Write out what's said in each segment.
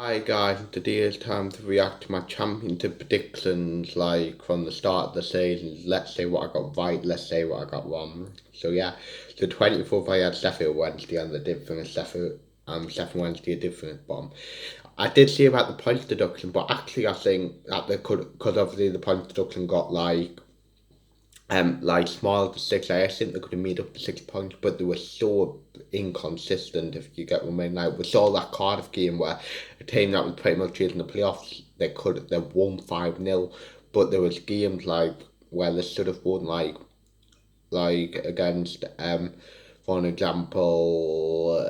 Hi guys, today is time to react to my championship predictions from the start of the season. Let's say what I got right, let's say what I got wrong. So yeah, the 24th I had Sheffield Wednesday and the different Sheffield Wednesday a different bomb. I did see about the points deduction, but actually I think that they could, because obviously the points deduction got small to six. I think they could have made up the 6 points, but they were so inconsistent. If you get what I mean, like we saw that Cardiff game where a team that was pretty much in the playoffs, they won 5-0, but there was games where they should have won against for an example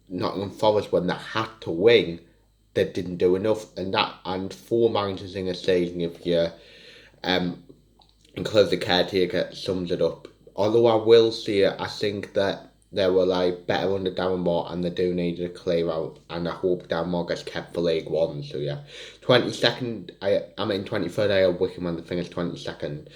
Nottingham Forest when they had to win, they didn't do enough, and four managers in a season if you um because the caretaker sums it up. Although I will say it, I think that they were better under Darren Moore and they do need to clear out, and I hope Darren Moore gets kept for League One. So yeah, 22nd. I mean 23rd. I have Wickham and the thing is 22nd.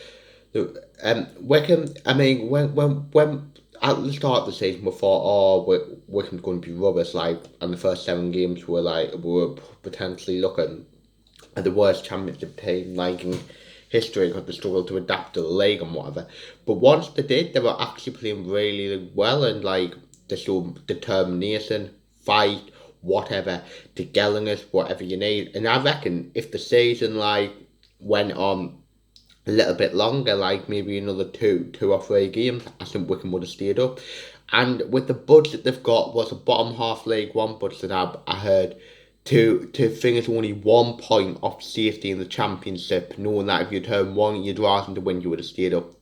Wickham. I mean when at the start of the season we thought, Wickham's going to be rubbish. And the first 7 games were potentially looking at the worst championship team in history because they struggled to adapt to the league and whatever. But once they did, they were actually playing really well and they showed determination, fight, whatever, togetherness, whatever you need. And I reckon if the season went on a little bit longer, maybe another two or three games, I think Wickham would have stayed up. And with the budget they've got, was a bottom half League One budget I heard to finish only 1 point off safety in the championship, knowing that if you'd turned one, you'd rather than to win, you would have stayed up,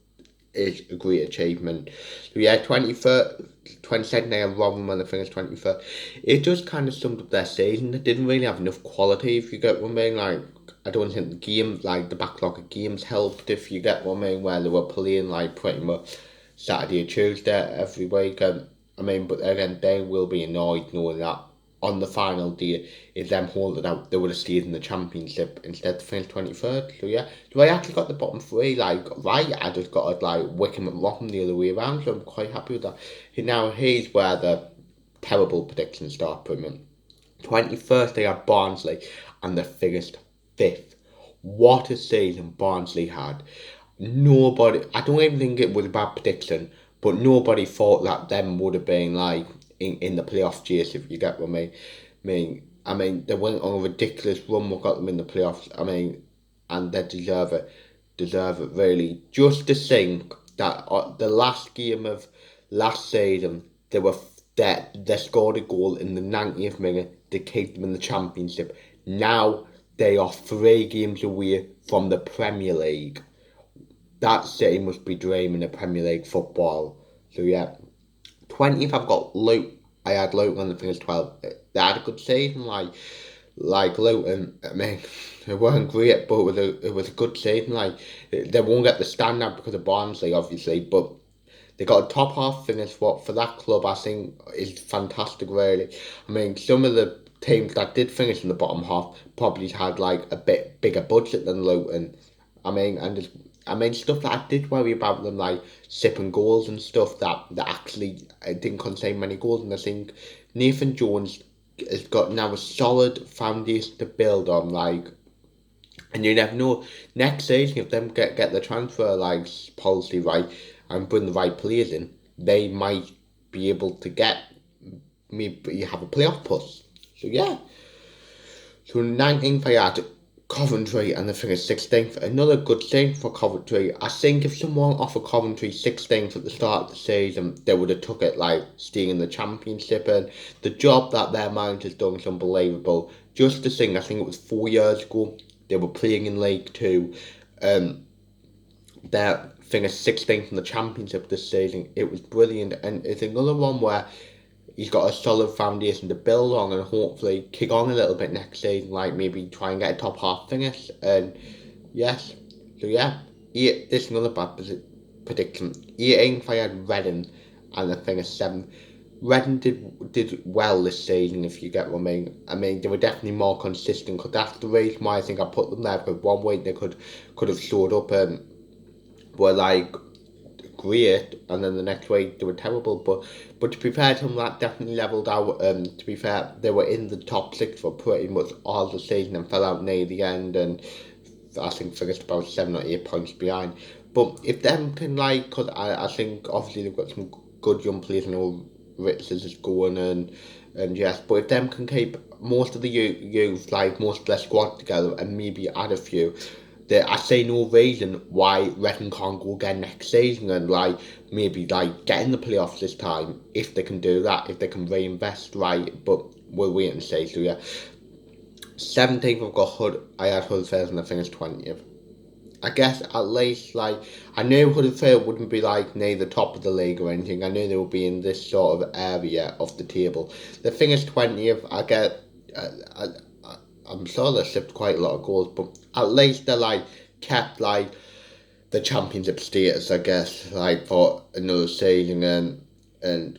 is a great achievement. So yeah, 22nd they have Robin when they finished 23rd. It just kind of summed up their season. They didn't really have enough quality, if you get what I mean. I don't think the game, the backlog of games helped, if you get what I mean, where they were playing pretty much Saturday or Tuesday every week. But again, they will be annoyed knowing that on the final day, if them hold it out, they would have stayed in the championship instead of finish 23rd. So yeah, so I actually got the bottom three right. I just got it Wickham and Rotherham the other way around, so I'm quite happy with that. Now here's where the terrible predictions start putting in. 21st they had Barnsley and they finished fifth. What a season Barnsley had. Nobody, I don't even think it was a bad prediction, but nobody thought that them would have been in the playoff chase, if you get what I mean, they went on a ridiculous run what got them in the playoffs. And they deserve it really. Just to think that the last game of last season, they scored a goal in the 90th minute to keep them in the championship. Now they are 3 games away from the Premier League. That city must be dreaming of Premier League football. So yeah, 20th I've got Luke. I had Luton on the finish 12. They had a good season, Luton. I mean, they weren't great, but it was a good season. They won't get the standout because of Barnsley, obviously, but they got a top half finish. What for that club, I think is fantastic. Really, I mean, some of the teams that did finish in the bottom half probably had a bit bigger budget than Luton. Stuff that I did worry about them, sipping goals and stuff that actually didn't contain many goals. And I think Nathan Jones has got now a solid foundation to build on. And you never know next season if them get the transfer policy right and bring the right players in, they might be able to get maybe have a playoff push. So yeah. So 19th I had Coventry and they finished 16th. Another good thing for Coventry. I think if someone offered Coventry 16th at the start of the season, they would have took it staying in the championship. And the job that their manager's done is unbelievable. Just to think, I think it was 4 years ago, they were playing in League Two. They finished 16th in the championship this season. It was brilliant, and it's another one where he's got a solid foundation to build on and hopefully kick on a little bit next season, maybe try and get a top half finish. And yes, so yeah, this is another bad prediction. 18th I had Reading and they finished 7th. Reading did well this season, if you get what I mean. They were definitely more consistent because that's the reason why I think I put them there. Because one week they could have showed up and were great, and then the next week they were terrible. But But to be fair to them, that definitely levelled out. To be fair, they were in the top six for pretty much all the season and fell out near the end, and I think finished about 7 or 8 points behind. But if them can cause I think obviously they've got some good young players and all Richards is going and yes, but if them can keep most of the youth, most of their squad together and maybe add a few, I say no reason why Reading can't go again next season and maybe get in the playoffs this time if they can do that, if they can reinvest right. But we'll wait and see. So yeah, 17th I've got Hood. I had Huddersfield and I finished 20th. I guess at least I knew Huddersfield wouldn't be near the top of the league or anything. I knew they would be in this sort of area of the table. They finished 20th. I'm sure they slipped quite a lot of goals, but at least they kept the championship status, I guess, for another season and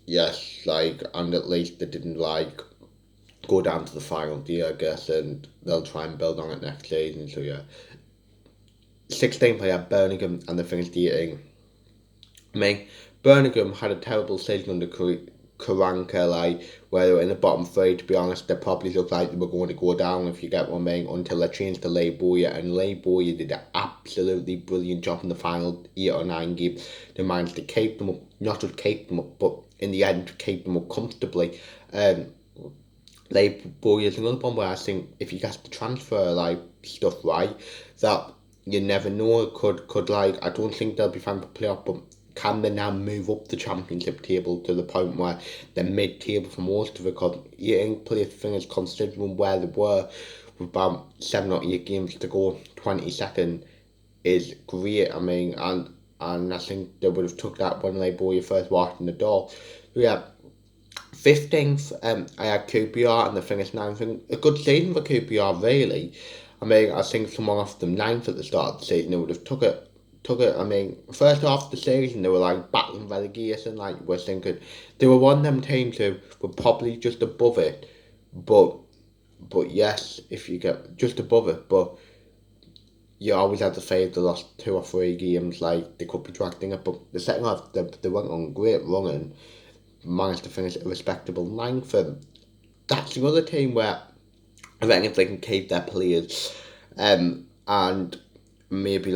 yes, and at least they didn't go down to the final day, I guess, and they'll try and build on it next season. So yeah. 16th I had Birmingham and they finished 18th. I mean, Birmingham had a terrible season under Karanka, where they were in the bottom three. To be honest, they probably looked like they were going to go down, if you get what I mean, until they changed to Leigh Bowyer, and Leigh Bowyer did an absolutely brilliant job in the final 8 or 9 games. They managed to keep them up, not just keep them up, but in the end keep them up comfortably. Leigh Bowyer is another one where I think if you get the transfer stuff right, that you never know, could I don't think they'll be fine for playoff, but can they now move up the championship table to the point where they're mid-table for most of it? Because you ain't played fingers considering where they were with about 7 or 8 games to go. 22nd is great. I mean, and I think they would have took that when Leigh Bowyer first walked in the door. So yeah. 15th, I had QPR and they finished 9th. A good season for QPR, really. I mean, I think someone off them 9th at the start of the season, they would have took it. I mean, first half of the season, they were battling relegation. We're thinking they were one of them teams who were probably just above it. But yes, if you get just above it, but you always had to say if they lost 2 or 3 games, they could be dragged in it. But the second half, they went on a great run and managed to finish a respectable 9th. And that's another team where I reckon if they can keep their players and maybe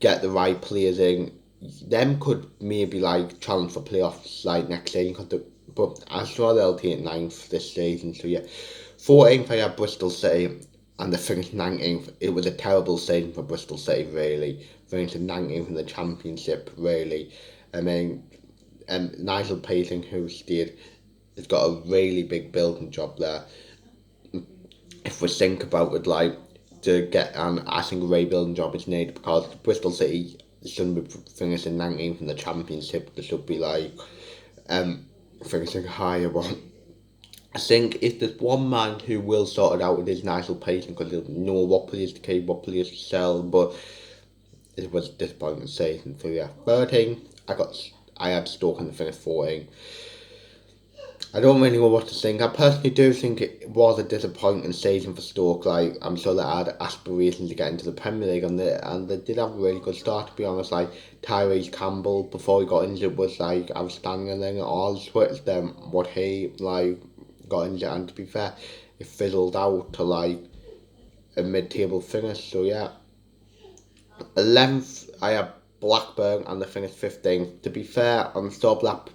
get the right players in, them could maybe challenge for playoffs next season. But I saw they'll take 9th this season. So yeah, 14th I had Bristol City and they finished 19th. It was a terrible season for Bristol City, really. Finished 19th in the championship, really. I mean, Nigel Payton, who stayed, has got a really big building job there. If we think about it, to get I think a rebuilding job is needed because Bristol City shouldn't be finishing 19th in the championship. They should be finishing higher. But I think if there's one man who will sort it out, it is Nigel Payton because he'll know what players to keep, what players to sell. But it was a disappointing season. So yeah, 13, I had Stoke in the finish 14. I don't really know what to think. I personally do think it was a disappointing season for Stoke. I'm sure they had aspirations to get into the Premier League, and they did have a really good start. To be honest, Tyrese Campbell before he got injured was outstanding, and then it all switched them what he got injured. And to be fair, it fizzled out to a mid-table finish. So yeah, 11th I had Blackburn and they finished 15th. To be fair, I'm still Blackburn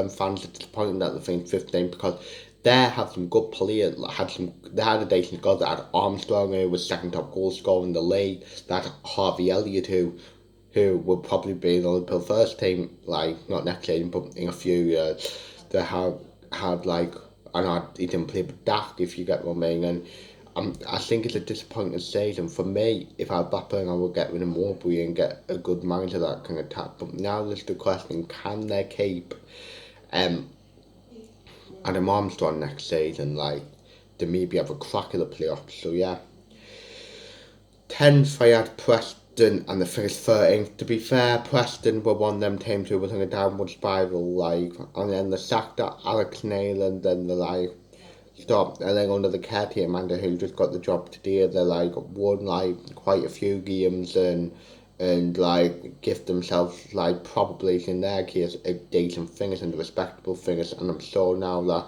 fans are disappointed that they finished 15th because they had some good players. They had a decent squad. They had Armstrong, who was second top goal scorer in the league. They had Harvey Elliott, who would probably be in the Liverpool first team, not next season, but in a few years. They had I know he didn't play with Dak, if you get what I mean, and I think it's a disappointing season. For me, if I had Blackburn, I would get rid of Mowbray and get a good manager that can attack. But now there's the question, can they keep Adam Armstrong next season? To maybe have a crack at the playoffs. So yeah. 10th I had Preston and they finished 13th. To be fair, Preston were one of them teams who was in a downward spiral, and then they sacked Alex Neil and then they stopped, and then under the caretaker manager who just got the job today, they won quite a few games and and like give themselves like probably in their case a decent finish and a respectable finish, and I'm sure now that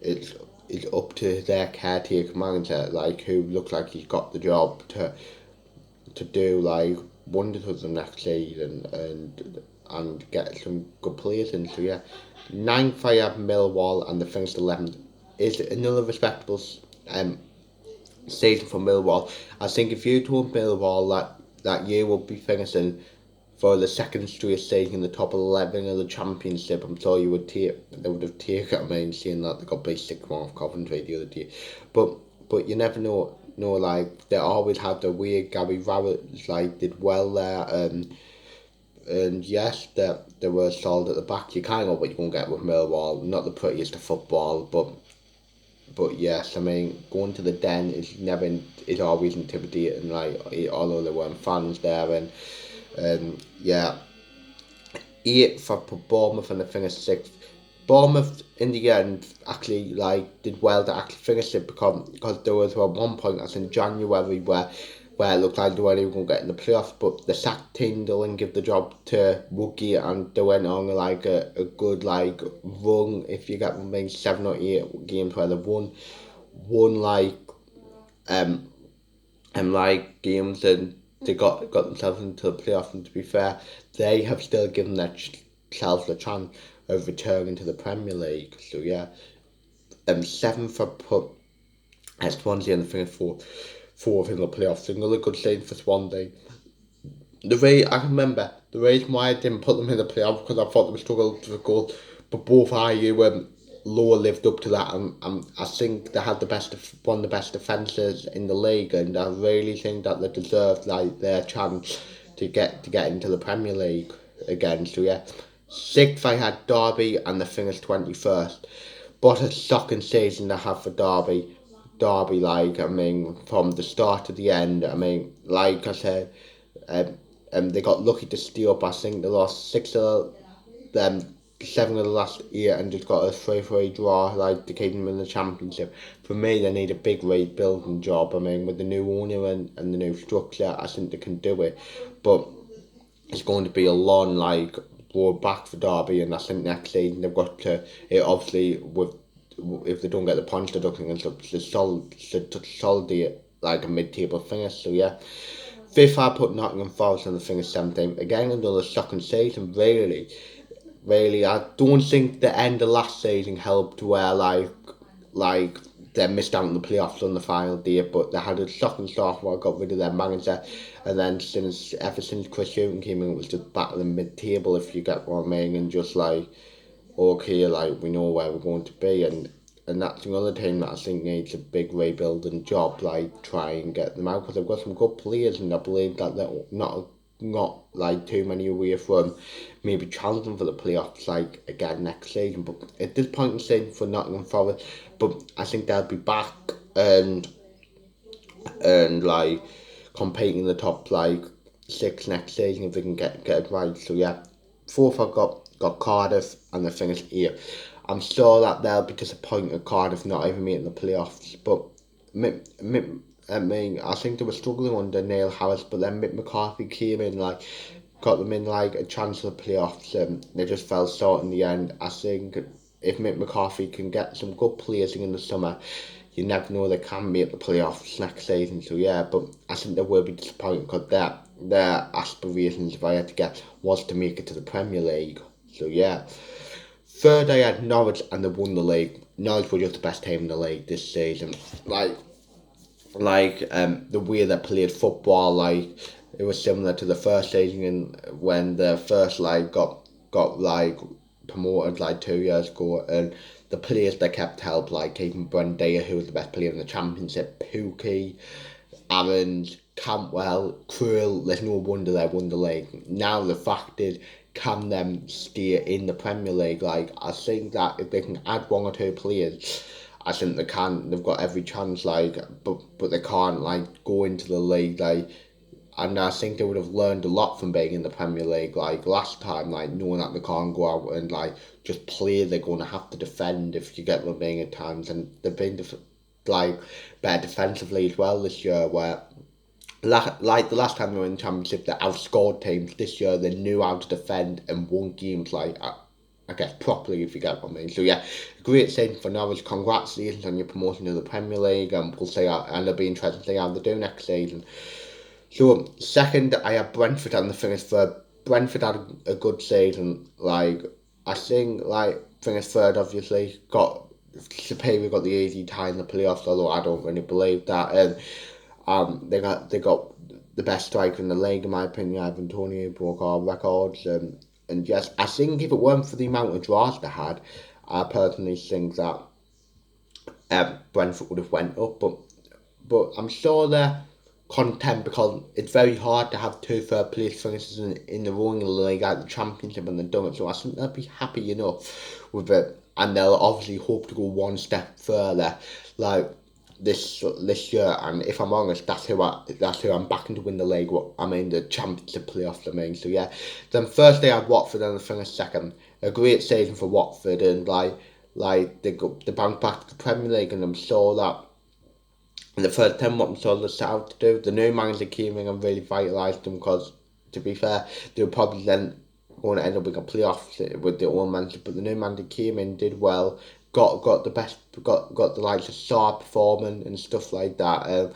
it's it's up to their caretaker manager, like who looks like he's got the job to do like wonders with them next season and get some good players in. So yeah, ninth I have Millwall and the finished 11th is another respectable um season for Millwall. I think if you told Millwall that year will be finishing for the second straight season in the top 11 of the Championship, I'm sure you would they would have taken it. I mean, seeing that they got beat 6-1 off Coventry the other day. But you never know. No, like they always had the weird Gary Rowett like did well there, and yes, they were solid at the back. You kind of know what you're gonna get with Millwall. Not the prettiest of football, but yes, I mean going to the Den is always intimidating. Like although there weren't fans there, and yeah, 8 for Bournemouth and they finished 6th. Bournemouth in the end actually like did well to actually finish it because there was one point that's in January where it looked like they weren't even going to get in the playoffs, but the sacked Tyndall and give the job to Woogie, and they went on like a good like run. If you get maybe 7 or 8 games where they won like um like games, and they got themselves into the playoffs. And to be fair, they have still given themselves the chance of returning to the Premier League. So yeah, 7th for put Swansea and the finish fourth in the playoffs. Another good season for Swansea. I remember the reason why I didn't put them in the playoffs because I thought they would struggle to score, but both IU Lower lived up to that, and I think they had one of the best defences in the league, and I really think that they deserved like their chance to get into the Premier League again. So yeah, 6th I had Derby and they finished 21st. What a shocking season they have for Derby. Derby, like I mean, from the start to the end. I mean, like I said, um, they got lucky to steal up. I think they lost 6 them 7 of the last year and just got a 3-3 draw like to keep them in the Championship. For me, they need a big rebuilding job. I mean, with the new owner and the new structure, I think they can do it. But it's going to be a long like road back for Derby, and I think next season they've got to it obviously with if they don't get the points deduction and stuff, to solid like a mid-table finish. So yeah. 5th I put Nottingham Forest on the finish 17th. Again another shocking season, really. I don't think the end of last season helped where like they missed out on the playoffs on the final day, but they had a shocking start where I got rid of their manager, and then ever since Chris Hughton came in, it was just battling mid-table, if you get what I mean, and just like okay, like we know where we're going to be, and that's another team that I think needs a big rebuilding job, like try and get them out because they've got some good players, and I believe that they're not like too many away from maybe challenging for the playoffs like again next season. But at this point in the season for Nottingham Forest, but I think they'll be back and like competing in the top like 6 next season if they can get it right. So yeah, 4th I got Cardiff and they finished 8th. I'm sure that they'll be disappointed Cardiff not even making the playoffs, but I mean, I think they were struggling under Neil Harris, but then Mick McCarthy came in, like, got them in, like, a chance of the playoffs, and they just fell short in the end. I think if Mick McCarthy can get some good players in the summer, you never know they can make the playoffs next season. So, yeah, but I think they will be disappointed because their aspirations, if I had to guess, was to make it to the Premier League. So, yeah. 3rd, I had Norwich, and they won the league. Norwich were just the best team in the league this season. The way they played football, like it was similar to the first season when the first like got like promoted like 2 years ago, and the players they kept help like even Brendan, who was the best player in the Championship, Pookie, Aaron's, Cantwell, Krul. There's no wonder they won the league. Now the fact is, can them stay in the Premier League? Like I think that if they can add 1 or 2 players, I think they can. They've got every chance. Like, but they can't like go into the league. Like, and I think they would have learned a lot from being in the Premier League. Like last time, like knowing that they can't go out and like just play. They're going to have to defend if you get them being at times, and they've been like better defensively as well this year. Where like the last time they were in the Championship, they outscored teams. This year, they knew how to defend and won games I guess properly, if you get what I mean. So yeah, great season for Norwich. Congratulations on your promotion to the Premier League, and we'll see how, and it'll be interesting to see how they do next season. So second, I have Brentford and the finished third. Brentford had a good season. I think finished third. Obviously, got Superior got the easy tie in the playoffs. Although I don't really believe that. They got the best striker in the league, in my opinion. Ivan Toney broke all records. And yes, I think if it weren't for the amount of draws they had, I personally think that Brentford would have went up. But I'm sure they're content because it's very hard to have two third place finishes in the row in the league like the Championship, and they've done it. So I think they'll be happy enough with it, and they'll obviously hope to go one step further, like this year. And if I'm honest, that's who I'm backing to win the league. I mean the Championship playoffs. I mean, so yeah. Then Thursday I had Watford and they finished second. A great season for Watford, and they bounced back to the Premier League, and I'm sure that in the first 10 what I'm sure they set out to do. The new manager came in and really vitalised them because, to be fair, they were probably then going to end up with a playoff with the old manager. But the new manager came in, did well, got the best, got the likes of Saar performing and stuff like that.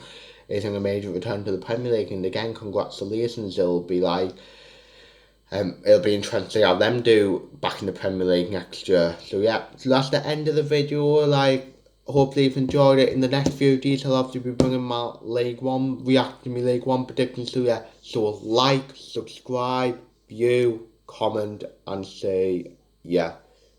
Is in a major return to the Premier League, and again, congratulations. It'll be interesting to see how them do back in the Premier League next year. So yeah, so that's the end of the video. Hopefully you've enjoyed it. In the next few days, I'll obviously be bringing my League One, reacting to my League One predictions. So yeah, so like, subscribe, view, comment, and say yeah.